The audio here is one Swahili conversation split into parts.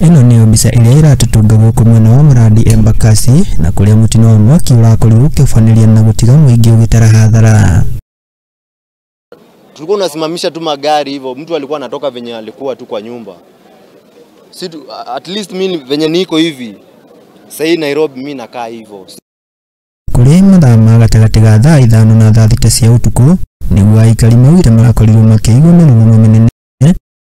Ino ni mbica iria iratutunga guku mwena wa Muradi Embakasi na kuria mutino wa mwaki urakorirwo ukifaniria na gutiga mwingi ugitara hadhara. Tulikuwa unasimamisha tu magari hivyo, mtu alikuwa anatoka venye alikuwa tu kwa nyumba. At least mimi venye niko hivi sasa Nairobi mimi nakaa hivyo. Kuri mathaa ma gatagati ga thaa 5 na thaa 6 cia utuku niguo aikari mawire marakorirwo makĩigwo mĩrurumo mĩnene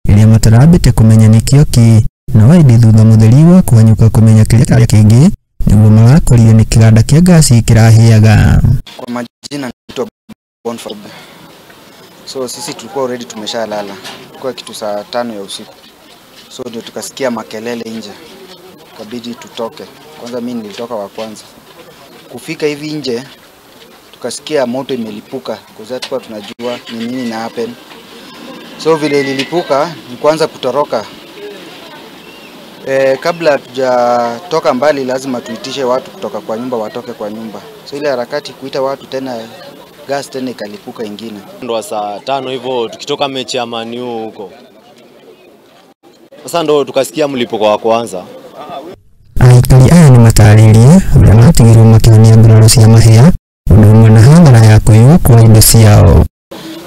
iria matarambĩte kumenya nĩkĩo ki na waidi thutha mutheri wa kuhanyuka kumenya kĩrĩa kĩngĩ niguo marakorire nĩ kĩganda kĩa gasi kĩrahiaga. Kwa majina naitwa Bonford. So sisi tulikuwa already tumeshalala. Kwa kitu saa 5 ya usiku. So ndio tukasikia makelele nje. Kabidi tutoke. Kwanza mimi nilitoka wa kwanza. Kufika hivi nje tukasikia moto imelipuka. Kwa sababu tulikuwa tunajua ni nini na happen. So vile ililipuka ni kwanza kutoroka. Kabla tujatoka mbali lazima tuitishe watu kutoka kwa nyumba watoke kwa nyumba. So ile harakati kuita watu tena gas tena ikalipuka ingine. Ndo saa 5 hivyo tukitoka mechi ya Man U huko. Sasa ndo tukasikia mlipuko wa kwanza. Aikari aya ni mataririe uria matigirwo makionia nguraro cia mahia undu na hadhara ya kuiwa kwa indo ciao.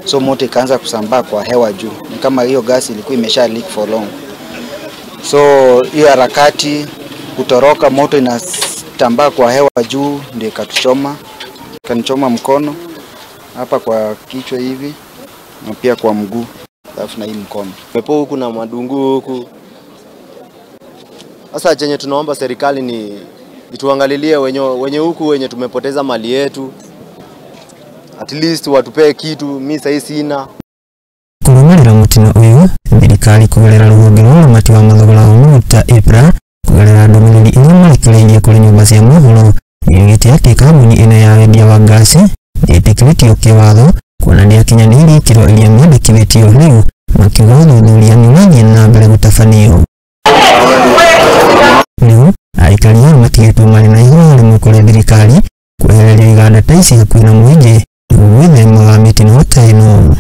So moto ikaanza kusambaa kwa hewa juu. Ni kama hiyo gas ilikuwa imesha leak for long. So hiyo harakati kutoroka moto inatambaa kwa hewa juu ndio ikatuchoma. Kanichoma mkono hapa kwa kichwa hivi na pia kwa mguu alafu na hii mkono. Pepo huku na madungu huku. Sasa chenye tunaomba serikali ni ituangalilie wenye huku wenye tumepoteza mali yetu. At least watupee kitu, mimi sasa sina. Kurumirira mutino uyu thirikari kugerera rũhonge rwa ũramati wa mathogora wa ta EPRA kugerera ndũmĩrĩri iria marekereirie kũrĩ nyũmba cia mohoro nĩyugĩte atĩ kambuni ĩno ya wendia wa ngasi ndĩtĩkĩrĩtio kĩwatho kuonania akinyanĩirie ikĩro iria mendekithĩtio rĩu makiuga ũthuthuria nĩũrathiĩ na mbere gũtabanio. Rĩu aikari aya matigĩtwo marĩ na ihoya rĩmwe kũrĩ thirikari kwehereria iganda ta ici hakuhĩ na mũingĩ nĩguo gwĩthema mĩtino ta ĩno.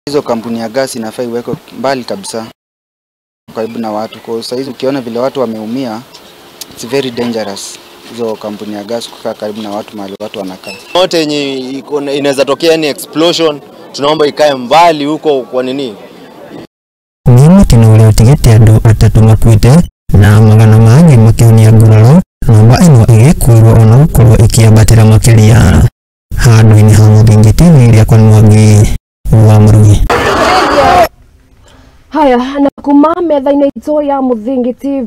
Hizo kampuni ya gas inafaa iwekwe mbali kabisa karibu na watu. Kwa sasa hizo ukiona vile watu wameumia, it's very dangerous. Hizo kampuni ya gas kukaa karibu na watu mahali watu wanakaa. Yote yenye inaweza tokea ni explosion, tunaomba ikae mbali huko kwa nini? Ni mutino uria utigite andu atatu makuite na magana mangi makionia nguraro namba ino igikuirwo ona gukorwo ikiambatira makiria handu-ini ha Muthingi TV iria kwa Mwangi wa Murugi. Haya na kuma metha-inĩ itũ ya Muthingi TV